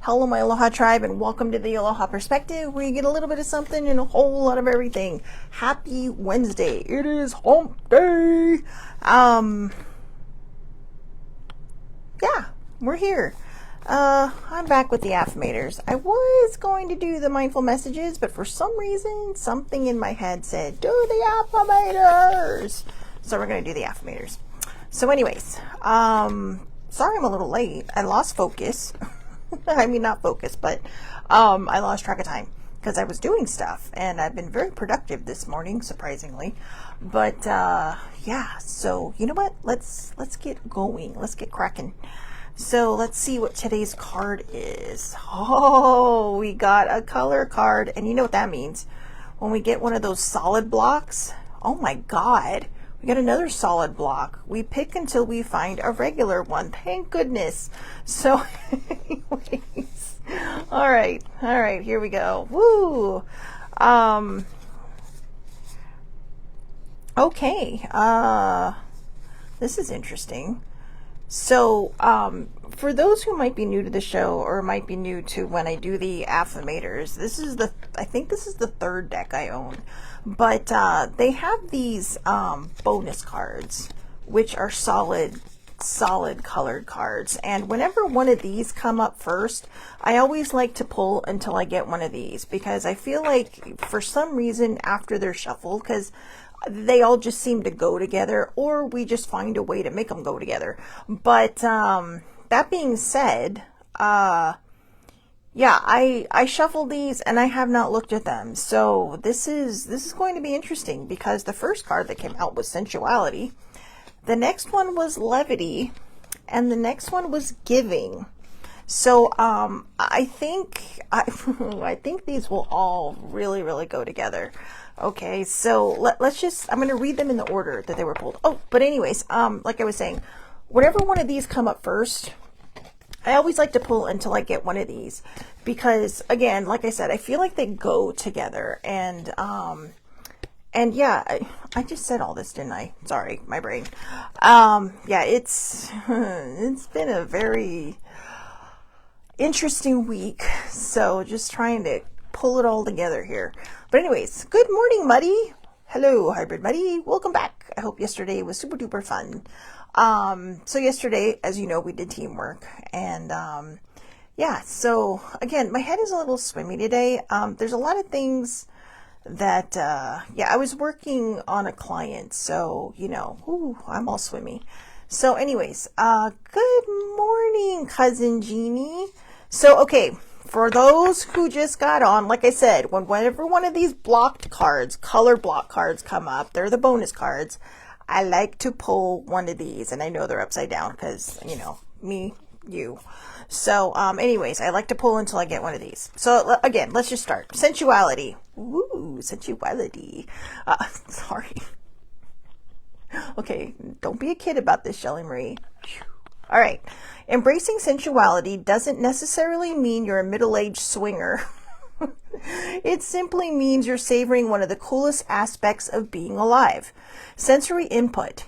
Hello, my Aloha tribe, and welcome to the Aloha Perspective, where you get a little bit of something and a whole lot of everything. Happy Wednesday. It is hump day. Yeah, we're here. I'm back with the affirmators. I was going to do the mindful messages, but for some reason, something in my head said, do the affirmators. So we're going to do the affirmators. So anyways, sorry I'm a little late. I lost focus. I mean, not focus, but I lost track of time because I was doing stuff, and I've been very productive this morning, surprisingly. But yeah, so you know what? Let's get going. Let's get cracking. So let's see what today's card is. Oh, we got a color card, and you know what that means. When we get one of those solid blocks, oh my God, we got another solid block. We pick until we find a regular one. Thank goodness. So anyways, all right, here we go. Woo. Okay. This is interesting. So, for those who might be new to the show or might be new to when I do the affirmators, I think this is the third deck I own, but they have these bonus cards, which are solid colored cards. And whenever one of these come up first, I always like to pull until I get one of these, because I feel like for some reason after they're shuffled, because they all just seem to go together, or we just find a way to make them go together. But that being said, yeah, I shuffled these and I have not looked at them. So this is going to be interesting, because the first card that came out was sensuality. The next one was levity, and the next one was giving. So I think I think these will all really go together. Okay, so let's just, I'm going to read them in the order that they were pulled. Oh, but anyways, like I was saying, whenever one of these come up first, I always like to pull until I get one of these, because again, like I said, I feel like they go together. And yeah, I just said all this, didn't I? Sorry, my brain. Yeah, it's been a very interesting week, so just trying to pull it all together here. But anyways, good morning, Muddy. Hello, Hybrid Muddy. Welcome back. I hope yesterday was super duper fun. So yesterday, as you know, we did teamwork, and yeah, so again, my head is a little swimmy today. There's a lot of things that yeah, I was working on a client, so you know, I'm all swimmy. So anyways, good morning, cousin Jeannie. So okay, for those who just got on, like I said, whenever one of these blocked cards, color block cards come up, they're the bonus cards, I like to pull one of these. And I know they're upside down because, you know, me, you. So anyways, I like to pull until I get one of these. So again, let's just start. Sensuality. Woo, sensuality. Sorry. Okay, don't be a kid about this, Shelly Marie. All right. Embracing sensuality doesn't necessarily mean you're a middle-aged swinger. It simply means you're savoring one of the coolest aspects of being alive. Sensory input.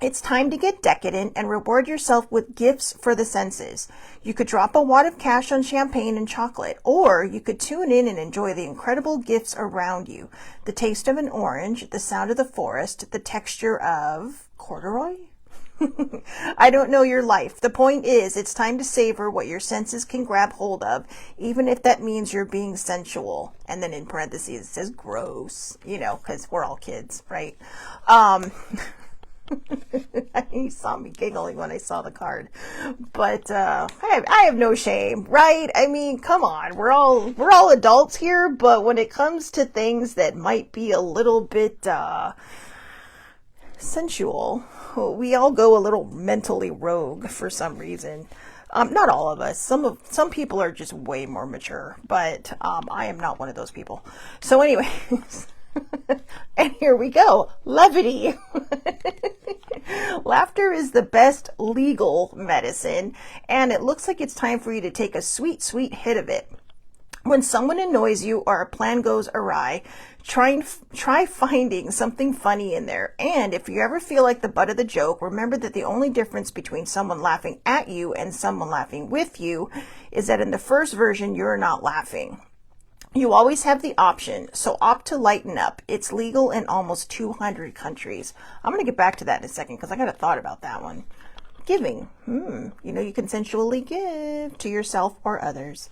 It's time to get decadent and reward yourself with gifts for the senses. You could drop a wad of cash on champagne and chocolate, or you could tune in and enjoy the incredible gifts around you. The taste of an orange, the sound of the forest, the texture of corduroy? I don't know your life. The point is, it's time to savor what your senses can grab hold of, even if that means you're being sensual. And then in parentheses, it says gross, you know, because we're all kids, right? You saw me giggling when I saw the card, but I have no shame, right? I mean, come on, we're all adults here, but when it comes to things that might be a little bit sensual, we all go a little mentally rogue for some reason. Not all of us. Some people are just way more mature, but I am not one of those people. So anyways, and here we go. Levity. Laughter is the best legal medicine, and it looks like it's time for you to take a sweet hit of it. When someone annoys you or a plan goes awry, try finding something funny in there. And if you ever feel like the butt of the joke, remember that the only difference between someone laughing at you and someone laughing with you is that in the first version, you're not laughing. You always have the option, so opt to lighten up. It's legal in almost 200 countries. I'm going to get back to that in a second because I got a thought about that one. Giving. You can sensually give to yourself or others.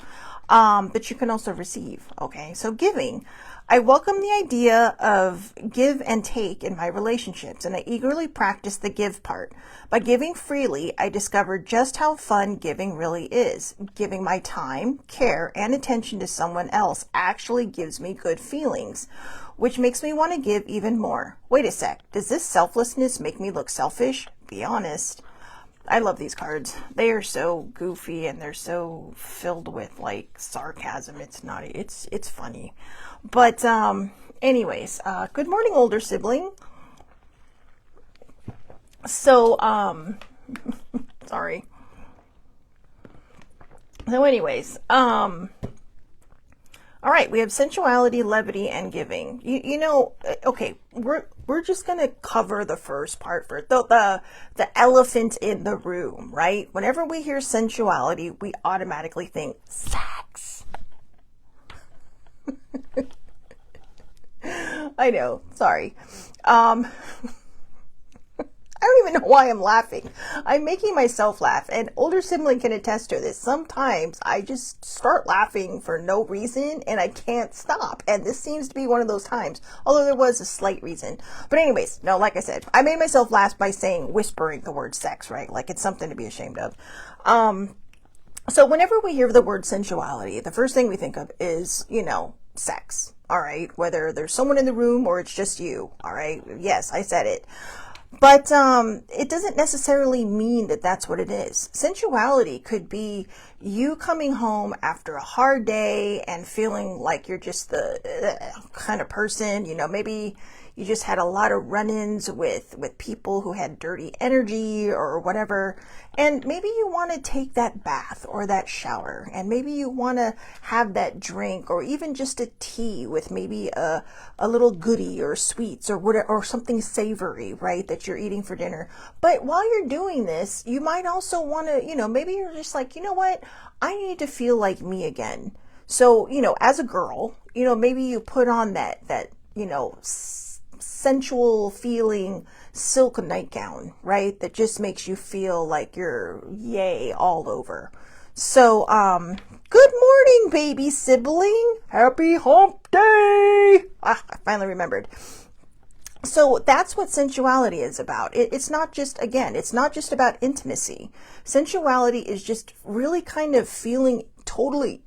But you can also receive. Okay, so giving. I welcome the idea of give and take in my relationships, and I eagerly practice the give part. By giving freely, I discovered just how fun giving really is. Giving my time, care, and attention to someone else actually gives me good feelings, which makes me want to give even more. Wait a sec, does this selflessness make me look selfish? Be honest. I love these cards. They are so goofy and they're so filled with like sarcasm. It's funny. But anyways, good morning, older sibling. So sorry. So anyways, all right, we have sensuality, levity, and giving. Okay, we're just gonna cover the first part first, the elephant in the room, right? Whenever we hear sensuality, we automatically think sex. I know, sorry. I don't even know why I'm laughing. I'm making myself laugh, and older sibling can attest to this. Sometimes I just start laughing for no reason and I can't stop. And this seems to be one of those times, although there was a slight reason. But anyways, no, like I said, I made myself laugh by whispering the word sex, right? Like it's something to be ashamed of. So whenever we hear the word sensuality, the first thing we think of is, sex. All right. Whether there's someone in the room or it's just you. All right. Yes, I said it. But it doesn't necessarily mean that that's what it is. Sensuality could be you coming home after a hard day and feeling like you're just the kind of person, maybe you just had a lot of run-ins with people who had dirty energy or whatever. And maybe you want to take that bath or that shower, and maybe you want to have that drink or even just a tea with maybe a little goodie or sweets or whatever, or something savory, right, that you're eating for dinner. But while you're doing this, you might also want to, maybe you're just like, you know what, I need to feel like me again. So, as a girl, maybe you put on that sensual feeling silk nightgown, right? That just makes you feel like you're yay all over. So, good morning, baby sibling. Happy hump day. I finally remembered. So that's what sensuality is about. It's not just about intimacy. Sensuality is just really kind of feeling totally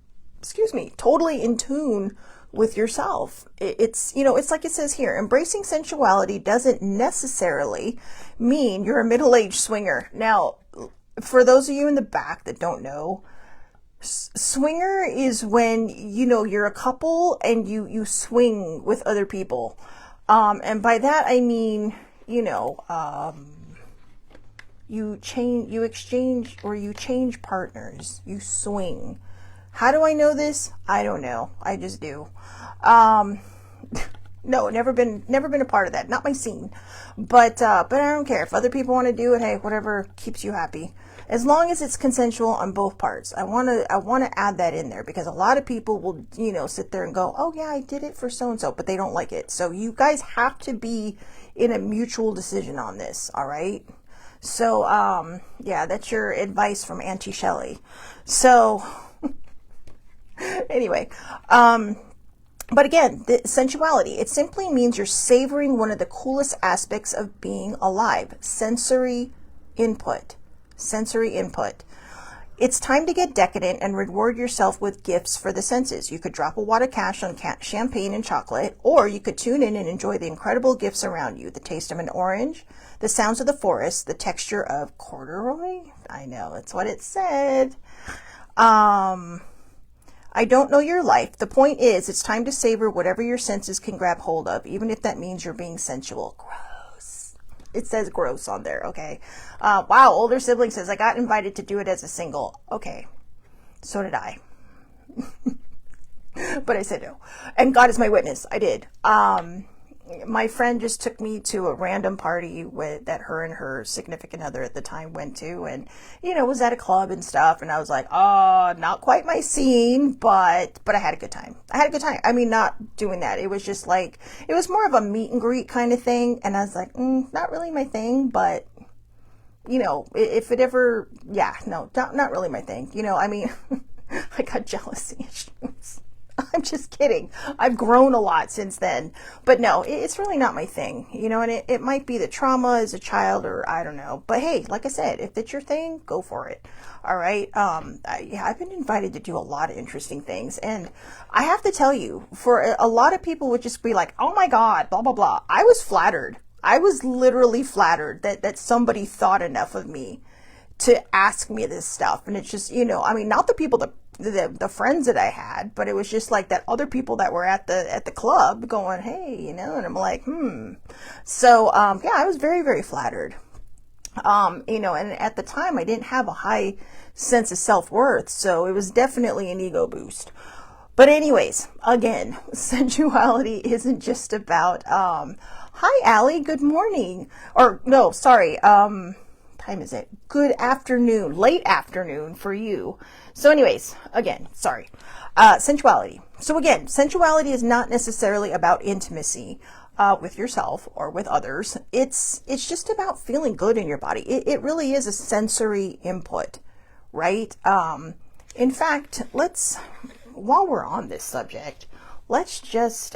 in tune with yourself. It's like it says here, embracing sensuality doesn't necessarily mean you're a middle-aged swinger. Now, for those of you in the back that don't know, swinger is when, you're a couple and you swing with other people. And by that, I mean, you change partners, you swing. How do I know this? I don't know. I just do. No, never been a part of that. Not my scene. But I don't care. If other people want to do it, hey, whatever keeps you happy. As long as it's consensual on both parts. I want to add that in there because a lot of people will, sit there and go, oh yeah, I did it for so and so, but they don't like it. So you guys have to be in a mutual decision on this, all right? So yeah, that's your advice from Auntie Shelley. So anyway, but again, the sensuality, it simply means you're savoring one of the coolest aspects of being alive, sensory input. It's time to get decadent and reward yourself with gifts for the senses. You could drop a wad of cash on champagne and chocolate, or you could tune in and enjoy the incredible gifts around you. The taste of an orange, the sounds of the forest, the texture of corduroy. I know, that's what it said. I don't know your life. The point is, it's time to savor whatever your senses can grab hold of, even if that means you're being sensual. Gross. It says gross on there, okay? Wow, older sibling says, I got invited to do it as a single. Okay, so did I. But I said no. And God is my witness. I did. My friend just took me to a random party that her and her significant other at the time went to, and was at a club and stuff, and I was like, oh, not quite my scene, but I had a good time. I had a good time. I mean, not doing that. It was just like, it was more of a meet and greet kind of thing, and I was like, not really my thing, but if it ever, yeah, no, not really my thing. I mean, I got jealousy issues. I'm just kidding. I've grown a lot since then. But no, it's really not my thing. And it might be the trauma as a child, or I don't know. But hey, like I said, if it's your thing, go for it. All right. I've been invited to do a lot of interesting things. And I have to tell you, for a lot of people would just be like, oh my God, blah, blah, blah. I was flattered. I was literally flattered that somebody thought enough of me to ask me this stuff. And it's just, I mean, not the people the friends that I had, but it was just like that other people that were at the club going, hey, and I'm like, So, yeah, I was very, very flattered. And at the time I didn't have a high sense of self-worth. So it was definitely an ego boost. But anyways, again, sensuality isn't just about, hi, Allie, good morning. Or no, sorry. Time is it? Good afternoon, late afternoon for you. So anyways, again, sorry. Sensuality. So again, sensuality is not necessarily about intimacy with yourself or with others. It's just about feeling good in your body. It really is a sensory input, right? In fact, while we're on this subject, let's just,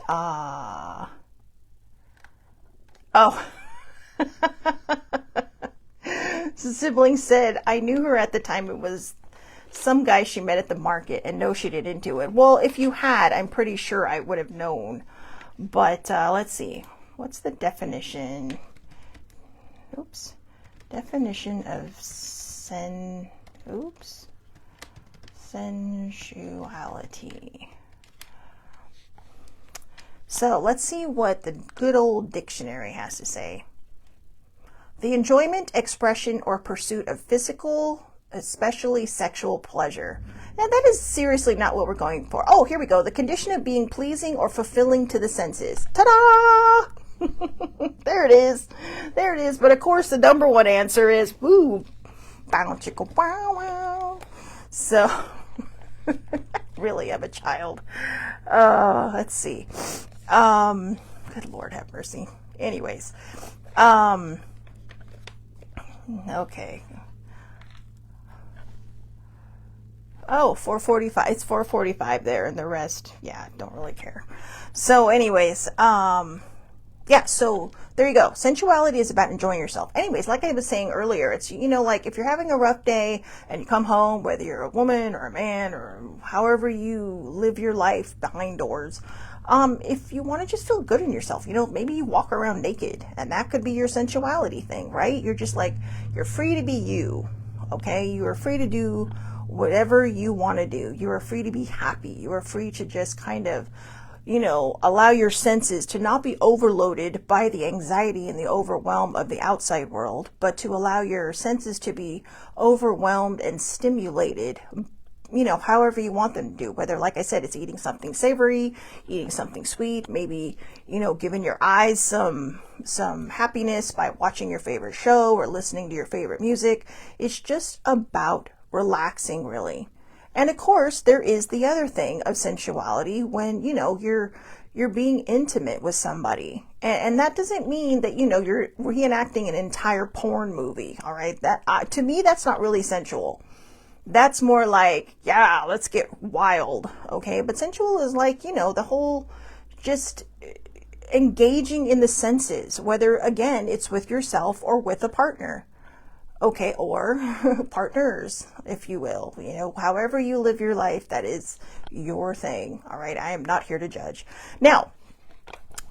So sibling said, I knew her at the time it was some guy she met at the market, and no, she didn't do it. Well, if you had, I'm pretty sure I would have known. But let's see. What's the definition? Oops. Definition of sensuality. So let's see what the good old dictionary has to say. The enjoyment, expression, or pursuit of physical, especially sexual pleasure. Now that is seriously not what we're going for. Oh, here we go. The condition of being pleasing or fulfilling to the senses. Ta-da! There it is. There it is. But of course the number one answer is, woo, bow chicka wow wow. So, really, I'm a child. Let's see. Good Lord have mercy. Anyways, okay. Oh, 4:45. It's 4:45 there, and the rest, yeah, don't really care. So anyways, yeah, so there you go. Sensuality is about enjoying yourself. Anyways, like I was saying earlier, it's, like if you're having a rough day and you come home, whether you're a woman or a man or however you live your life behind doors, if you want to just feel good in yourself, maybe you walk around naked, and that could be your sensuality thing, right? You're just like, you're free to be you, okay? You are free to do whatever you want to do. You are free to be happy. You are free to just kind of, allow your senses to not be overloaded by the anxiety and the overwhelm of the outside world, but to allow your senses to be overwhelmed and stimulated, however you want them to do. Whether, like I said, it's eating something savory, eating something sweet, maybe, giving your eyes some happiness by watching your favorite show or listening to your favorite music. It's just about relaxing, really. And of course, there is the other thing of sensuality when, you're being intimate with somebody. And that doesn't mean that, you're reenacting an entire porn movie. All right. That, to me, that's not really sensual. That's more like, yeah, let's get wild. Okay. But sensual is like, the whole just engaging in the senses, whether, again, it's with yourself or with a partner. Okay, or partners, if you will. However you live your life, that is your thing. All right, I am not here to judge. Now,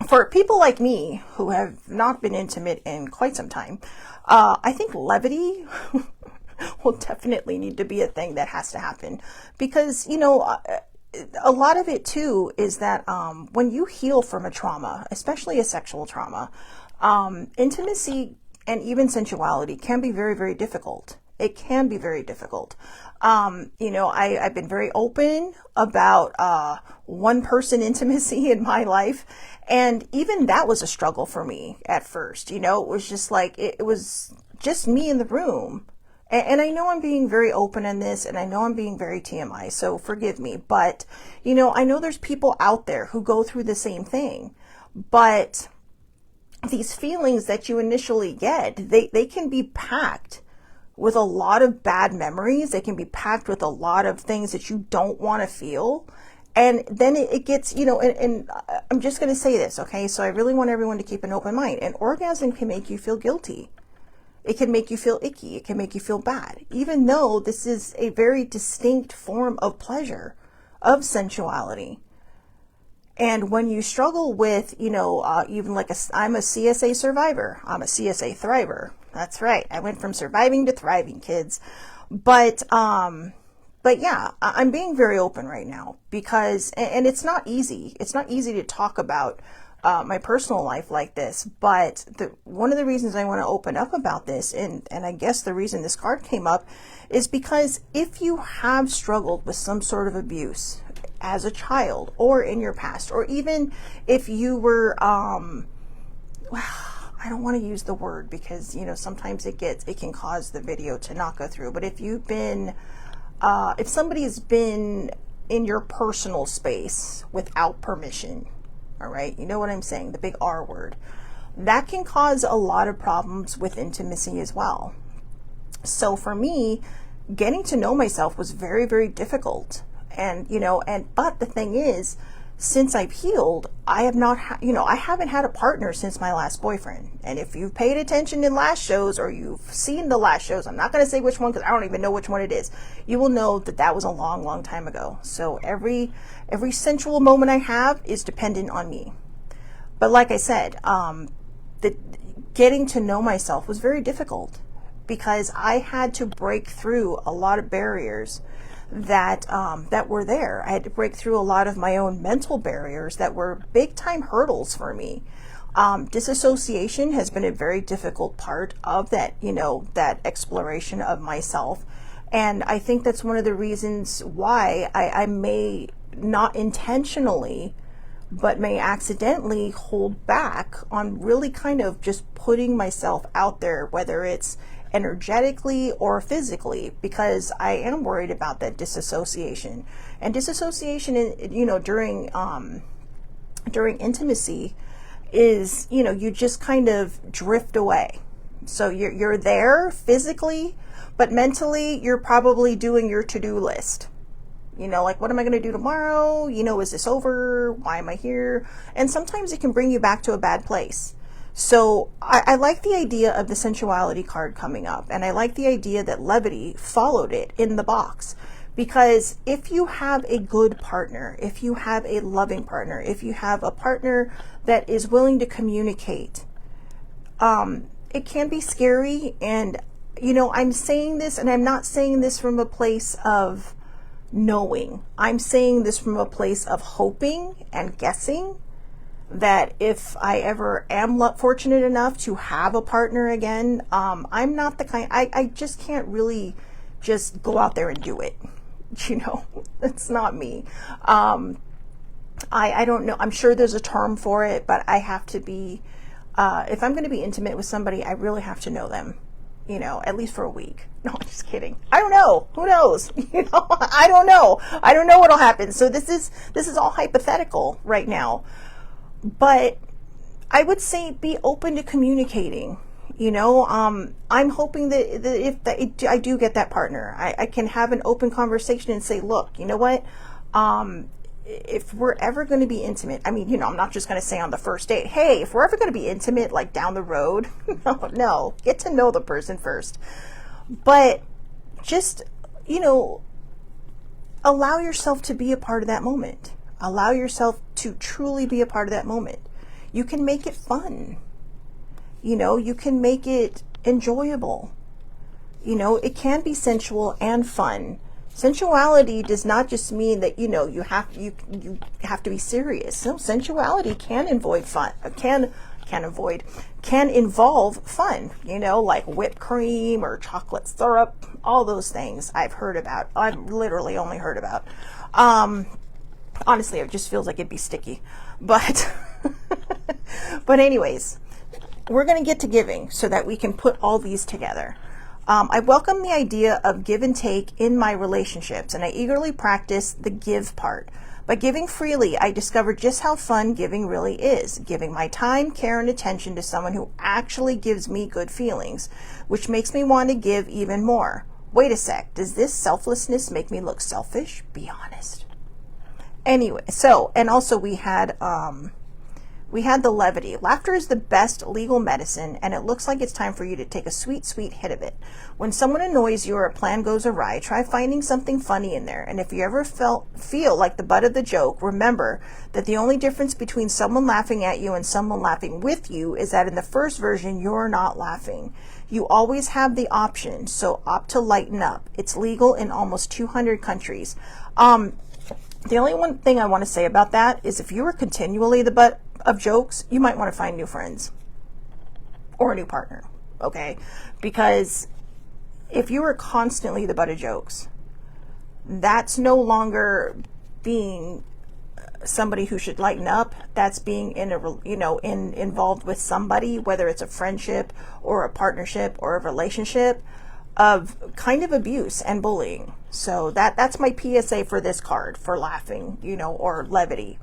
for people like me who have not been intimate in quite some time, I think levity will definitely need to be a thing that has to happen. Because, a lot of it too is that when you heal from a trauma, especially a sexual trauma, intimacy and even sensuality can be very, very difficult. It can be very difficult. You know, I've been very open about one person intimacy in my life. And even that was a struggle for me at first. You know, it was just like, it was just me in the room. And I know I'm being very open in this, and I know I'm being very TMI, so forgive me. But, you know, I know there's people out there who go through the same thing. But these feelings that you initially get, they can be packed with a lot of bad memories. They can be packed with a lot of things that you don't want to feel. And then it gets, you know, and I'm just going to say this, okay? So I really want everyone to keep an open mind. An orgasm can make you feel guilty. It can make you feel icky. It can make you feel bad, even though this is a very distinct form of pleasure, of sensuality. And when you struggle with, you know, even like I'm a CSA survivor. I'm a CSA thriver. That's right. I went from surviving to thriving, kids. But yeah, I'm being very open right now because, and it's not easy. It's not easy to talk about my personal life like this, but one of the reasons I want to open up about this, and I guess the reason this card came up, is because if you have struggled with some sort of abuse as a child or in your past, or even if you were, I don't want to use the word because, you know, sometimes it can cause the video to not go through, but if you've been, if somebody has been in your personal space without permission, all right, you know what I'm saying, the big R word, that can cause a lot of problems with intimacy as well. So for me, getting to know myself was very, very difficult. And, you know, but the thing is, since I've healed, I have not, I haven't had a partner since my last boyfriend. And if you've paid attention in last shows, or you've seen the last shows, I'm not going to say which one because I don't even know which one it is. You will know that that was a long, long time ago. So every sensual moment I have is dependent on me. But like I said, getting to know myself was very difficult because I had to break through a lot of barriers that were there. I had to break through a lot of my own mental barriers that were big time hurdles for me. Disassociation has been a very difficult part of that, you know, that exploration of myself. And I think that's one of the reasons why I may not intentionally, but may accidentally hold back on really kind of just putting myself out there, whether it's energetically or physically, because I am worried about that disassociation. And disassociation, you know, during intimacy is, you know, you just kind of drift away. So you're there physically, but mentally you're probably doing your to-do list. You know, like, what am I going to do tomorrow? You know, is this over? Why am I here? And sometimes it can bring you back to a bad place. So I like the idea of the sensuality card coming up, and I like the idea that levity followed it in the box, because if you have a good partner, if you have a loving partner, if you have a partner that is willing to communicate, it can be scary. And, you know, I'm saying this, and I'm not saying this from a place of knowing. I'm saying this from a place of hoping and guessing that if I ever am fortunate enough to have a partner again, I'm not the kind, I just can't really just go out there and do it. You know, it's not me. I don't know. I'm sure there's a term for it, but I have to be, if I'm going to be intimate with somebody, I really have to know them, you know, at least for a week. No, I'm just kidding. I don't know. Who knows? You know, I don't know. I don't know what'll happen. So this is all hypothetical right now. But I would say be open to communicating. You know, I'm hoping that if I do get that partner, I can have an open conversation and say, look, you know what? If we're ever going to be intimate, I mean, you know, I'm not just going to say on the first date, hey, if we're ever going to be intimate, like down the road, no, get to know the person first. But just, you know, allow yourself to be a part of that moment. Allow yourself to truly be a part of that moment. You can make it fun. You know, you can make it enjoyable. You know, it can be sensual and fun. Sensuality does not just mean that, you know, you have to be serious. No, sensuality can involve fun. Can can't avoid, can involve fun, you know, like whipped cream or chocolate syrup, all those things I've heard about. I've literally only heard about. Honestly, it just feels like it'd be sticky. But, but anyways, we're going to get to giving so that we can put all these together. I welcome the idea of give and take in my relationships, and I eagerly practice the give part. By giving freely, I discovered just how fun giving really is. Giving my time, care, and attention to someone who actually gives me good feelings, which makes me want to give even more. Wait a sec, does this selflessness make me look selfish? Be honest. Anyway, so, and also we had the levity. Laughter is the best legal medicine, and it looks like it's time for you to take a sweet, sweet hit of it. When someone annoys you or a plan goes awry, try finding something funny in there. And if you ever feel like the butt of the joke, remember that the only difference between someone laughing at you and someone laughing with you is that in the first version, you're not laughing. You always have the option, so opt to lighten up. It's legal in almost 200 countries. The only one thing I want to say about that is if you were continually the butt of jokes, you might want to find new friends or a new partner, okay? Because if you were constantly the butt of jokes, that's no longer being somebody who should lighten up. That's being involved with somebody, whether it's a friendship or a partnership or a relationship of kind of abuse and bullying. So that's my PSA for this card, for laughing, or levity.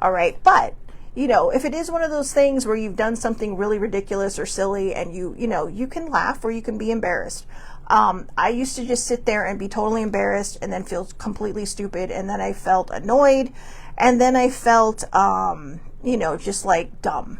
All right. But, if it is one of those things where you've done something really ridiculous or silly and you can laugh or you can be embarrassed. I used to just sit there and be totally embarrassed and then feel completely stupid. And then I felt annoyed. And then I felt, just like dumb.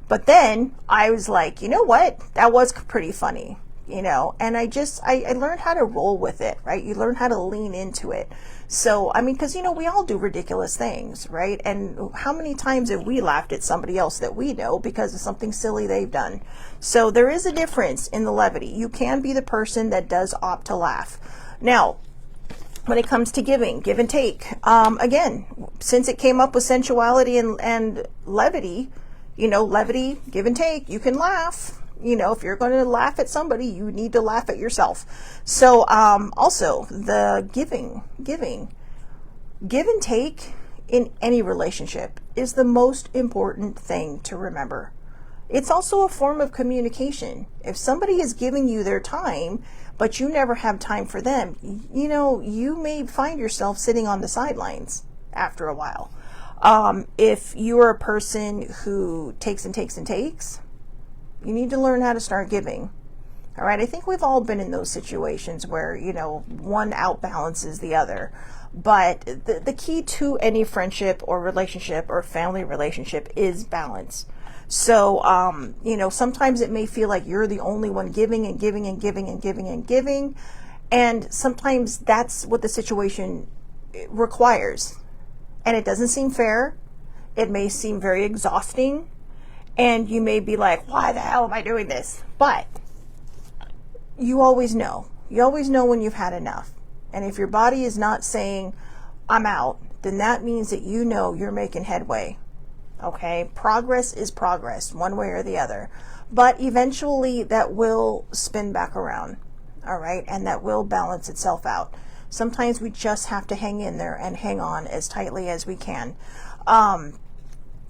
But then I was like, you know what? That was pretty funny. And I learned how to roll with it, right? You learn how to lean into it. So, because, we all do ridiculous things, right? And how many times have we laughed at somebody else that we know because of something silly they've done? So there is a difference in the levity. You can be the person that does opt to laugh. Now, when it comes to giving, give and take, again, since it came up with sensuality and levity, levity, give and take, you can laugh. If you're going to laugh at somebody, you need to laugh at yourself. So, also the give and take in any relationship is the most important thing to remember. It's also a form of communication. If somebody is giving you their time, but you never have time for them, you may find yourself sitting on the sidelines after a while. If you are a person who takes and takes and takes, you need to learn how to start giving. All right. I think we've all been in those situations where, one outbalances the other. But the key to any friendship or relationship or family relationship is balance. So, sometimes it may feel like you're the only one giving and giving and giving and giving and giving. And sometimes that's what the situation requires. And it doesn't seem fair. It may seem very exhausting. And you may be like, why the hell am I doing this? But you always know. You always know when you've had enough. And if your body is not saying, I'm out, then that means that you're making headway. Okay? Progress is progress, one way or the other. But eventually that will spin back around. All right? And that will balance itself out. Sometimes we just have to hang in there and hang on as tightly as we can.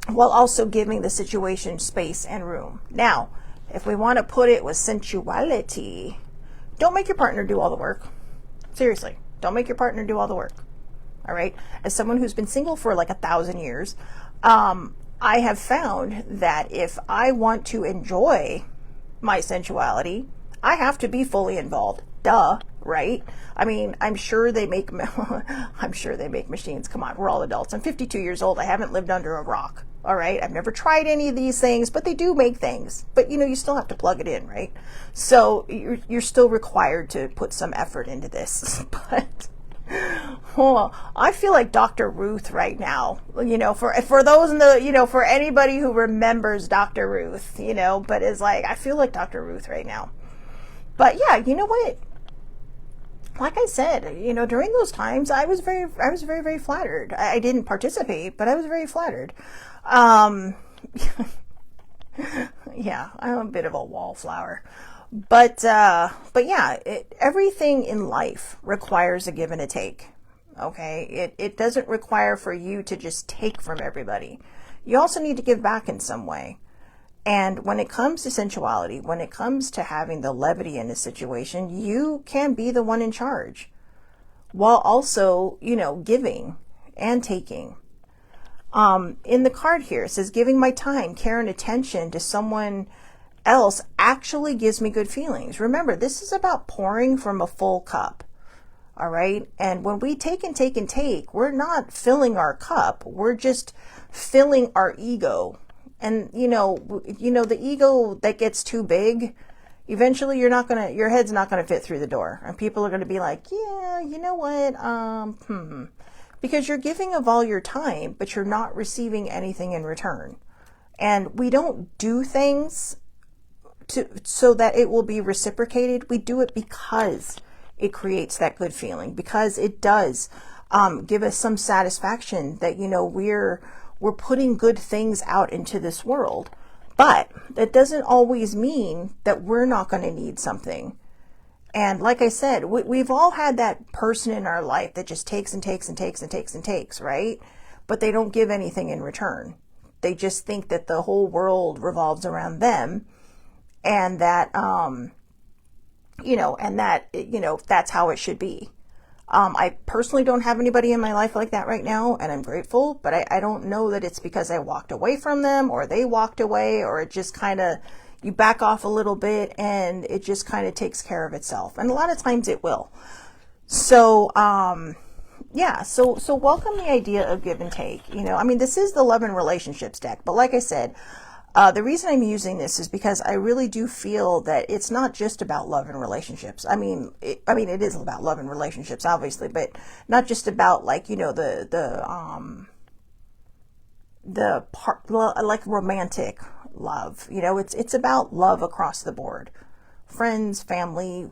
While also giving the situation space and room. Now, if we want to put it with sensuality, don't make your partner do all the work. Seriously, don't make your partner do all the work. All right? As someone who's been single for like 1,000 years, I have found that if I want to enjoy my sensuality, I have to be fully involved. Duh, right? I'm sure they make machines. Come on, we're all adults. I'm 52 years old. I haven't lived under a rock. All right. I've never tried any of these things, but they do make things. But you still have to plug it in, right? So you're still required to put some effort into this. But I feel like Dr. Ruth right now. For those in the for anybody who remembers Dr. Ruth, but is like, I feel like Dr. Ruth right now. But yeah, you know what? Like I said, during those times, I was very, very flattered. I didn't participate, but I was very flattered. Yeah, I'm a bit of a wallflower. But yeah, everything in life requires a give and a take. Okay? It doesn't require for you to just take from everybody. You also need to give back in some way. And when it comes to sensuality, when it comes to having the levity in a situation, you can be the one in charge while also, giving and taking. In the card here, it says, giving my time, care, and attention to someone else actually gives me good feelings. Remember, this is about pouring from a full cup. All right. And when we take and take and take, we're not filling our cup. We're just filling our ego. And, the ego that gets too big, eventually your head's not going to fit through the door. And people are going to be like, yeah, you know what? Because you're giving of all your time, but you're not receiving anything in return. And we don't do things so that it will be reciprocated. We do it because it creates that good feeling, because it does give us some satisfaction that, we're putting good things out into this world. But that doesn't always mean that we're not going to need something. And like I said, we've all had that person in our life that just takes and takes and takes and takes and takes, right? But they don't give anything in return. They just think that the whole world revolves around them, and that, that's how it should be. I personally don't have anybody in my life like that right now, and I'm grateful, but I don't know that it's because I walked away from them or they walked away, or it just kind of, you back off a little bit and it just kind of takes care of itself. And a lot of times it will. So, so welcome the idea of give and take. This is the love and relationships deck, but like I said, the reason I'm using this is because I really do feel that it's not just about love and relationships. It is about love and relationships, obviously, but not just about the part, like romantic love. It's about love across the board. Friends, family,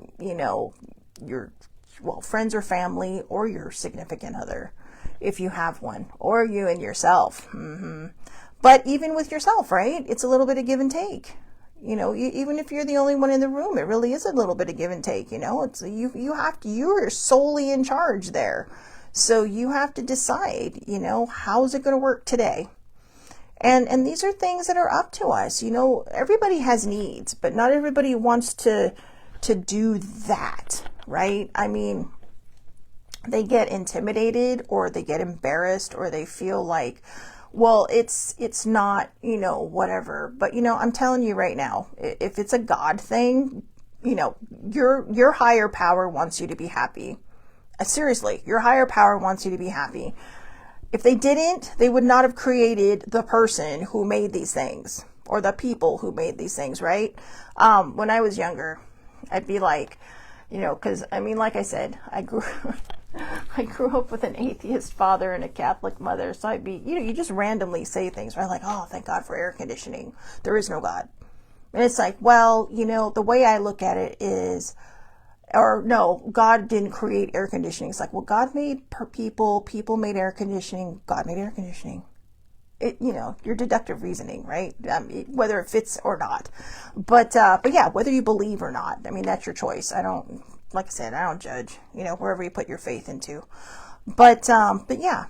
friends or family, or your significant other, if you have one, or you and yourself. But even with yourself, right? It's a little bit of give and take. Even if you're the only one in the room, it really is a little bit of give and take. It's you're solely in charge there. So you have to decide, how's it going to work today? And these are things that are up to us. Everybody has needs, but not everybody wants to do that, right? They get intimidated, or they get embarrassed, or they feel like, well, it's not, whatever. But, I'm telling you right now, if it's a God thing, your higher power wants you to be happy. Seriously, your higher power wants you to be happy. If they didn't, they would not have created the person who made these things, or the people who made these things, right? When I was younger, I'd be like, because, like I said, I grew up with an atheist father and a Catholic mother. So I'd be, you just randomly say things, right? Like, oh, thank God for air conditioning. There is no God. And it's like, well, the way I look at it is, or no, God didn't create air conditioning. It's like, well, God made people made air conditioning, God made air conditioning. Your deductive reasoning, right? Whether it fits or not. But yeah, whether you believe or not, that's your choice. Like I said, I don't judge, wherever you put your faith into. But yeah.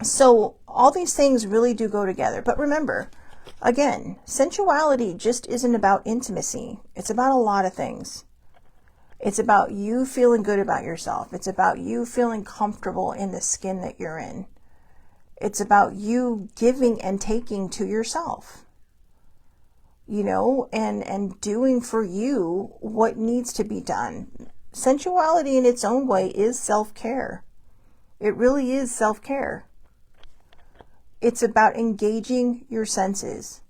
So all these things really do go together. But remember, again, sensuality just isn't about intimacy. It's about a lot of things. It's about you feeling good about yourself. It's about you feeling comfortable in the skin that you're in. It's about you giving and taking to yourself, and doing for you what needs to be done. Sensuality in its own way is self-care. It really is self-care. It's about engaging your senses,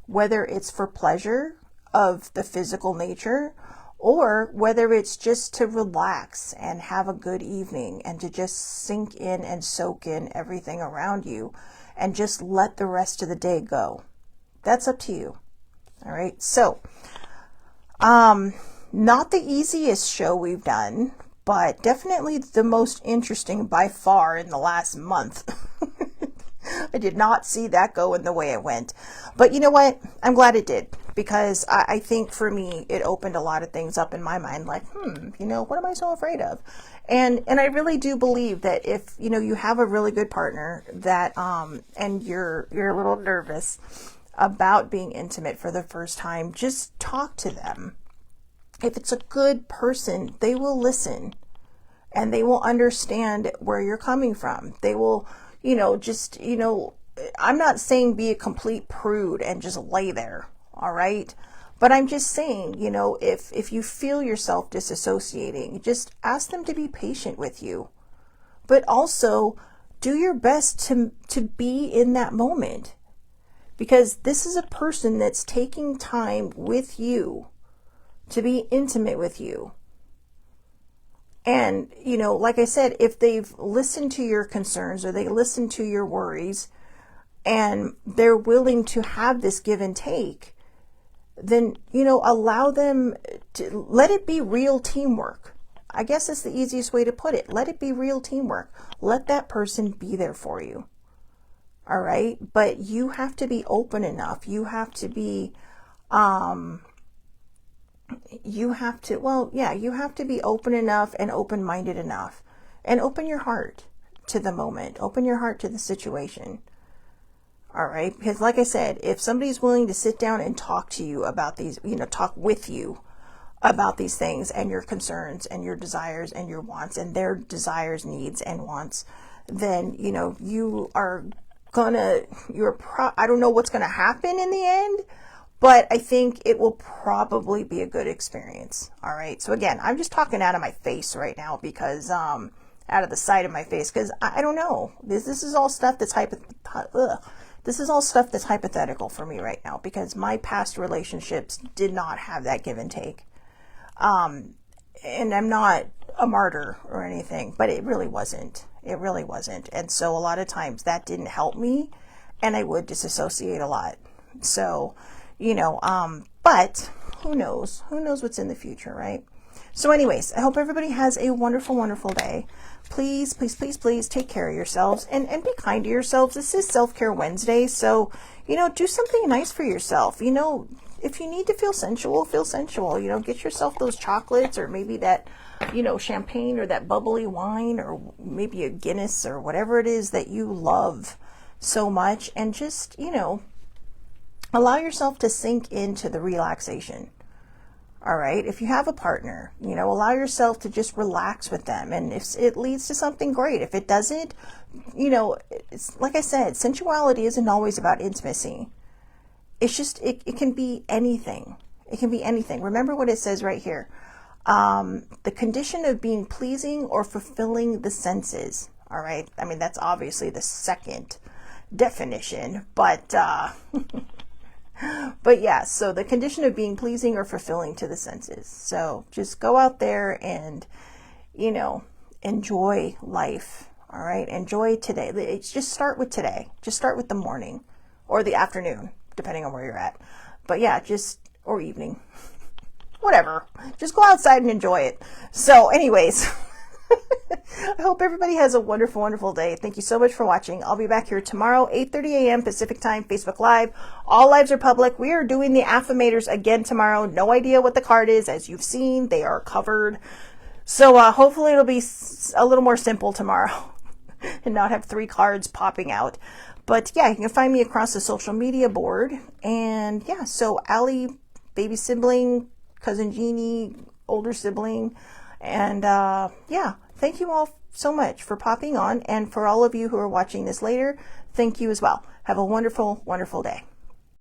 whether it's for pleasure of the physical nature, or whether it's just to relax and have a good evening and to just sink in and soak in everything around you and just let the rest of the day go. That's up to you. All right. So, not the easiest show we've done, but definitely the most interesting by far in the last month. I did not see that go in the way it went. But you know what? I'm glad it did, because I think for me, it opened a lot of things up in my mind, like, what am I so afraid of? And I really do believe that if, you have a really good partner that, and you're a little nervous about being intimate for the first time, just talk to them. If it's a good person, they will listen and they will understand where you're coming from. They will, I'm not saying be a complete prude and just lay there. All right. But I'm just saying, if you feel yourself disassociating, just ask them to be patient with you, but also do your best to be in that moment, because this is a person that's taking time with you to be intimate with you. And, like I said, if they've listened to your concerns or they listen to your worries and they're willing to have this give and take, then, allow them to let it be real teamwork. I guess that's the easiest way to put it. Let it be real teamwork. Let that person be there for you. All right. But you have to be open enough. You have to be, you have to be open enough and open-minded enough, and open your heart to the moment, open your heart to the situation. All right. Because like I said, if somebody's willing to sit down and talk to you about these, talk with you about these things and your concerns and your desires and your wants and their desires, needs and wants, then, you are I don't know what's going to happen in the end, but I think it will probably be a good experience. All right. So again, I'm just talking out of my face right now because, out of the side of my face, because I don't know. This is all stuff that's This is all stuff that's hypothetical for me right now, because my past relationships did not have that give and take. And I'm not a martyr or anything, but it really wasn't. It really wasn't. And so a lot of times that didn't help me, and I would disassociate a lot. So, but who knows? Who knows what's in the future, right? So anyways, I hope everybody has a wonderful, wonderful day. Please, please, please, please take care of yourselves and be kind to yourselves. This is Self-Care Wednesday. So, do something nice for yourself. If you need to feel sensual, get yourself those chocolates, or maybe that, champagne, or that bubbly wine, or maybe a Guinness, or whatever it is that you love so much. And just, allow yourself to sink into the relaxation. All right. If you have a partner, allow yourself to just relax with them. And if it leads to something great, if it doesn't, it's like I said, sensuality isn't always about intimacy. It's just, it can be anything. It can be anything. Remember what it says right here. The condition of being pleasing or fulfilling the senses. All right. I mean, that's obviously the second definition, but, but yeah, so the condition of being pleasing or fulfilling to the senses. So just go out there and, enjoy life. All right. Enjoy today. It's just start with today. Just start with the morning or the afternoon, depending on where you're at. But yeah, or evening, whatever. Just go outside and enjoy it. So anyways, I hope everybody has a wonderful, wonderful day. Thank you so much for watching. I'll be back here tomorrow, 8:30 a.m. Pacific time, Facebook Live. All lives are public. We are doing the affirmators again tomorrow. No idea what the card is. As you've seen, they are covered. So hopefully it'll be a little more simple tomorrow and not have 3 cards popping out. But yeah, you can find me across the social media board. And yeah, so Allie, baby sibling, cousin Jeannie, older sibling. And yeah, thank you all so much for popping on. And for all of you who are watching this later, thank you as well. Have a wonderful, wonderful day.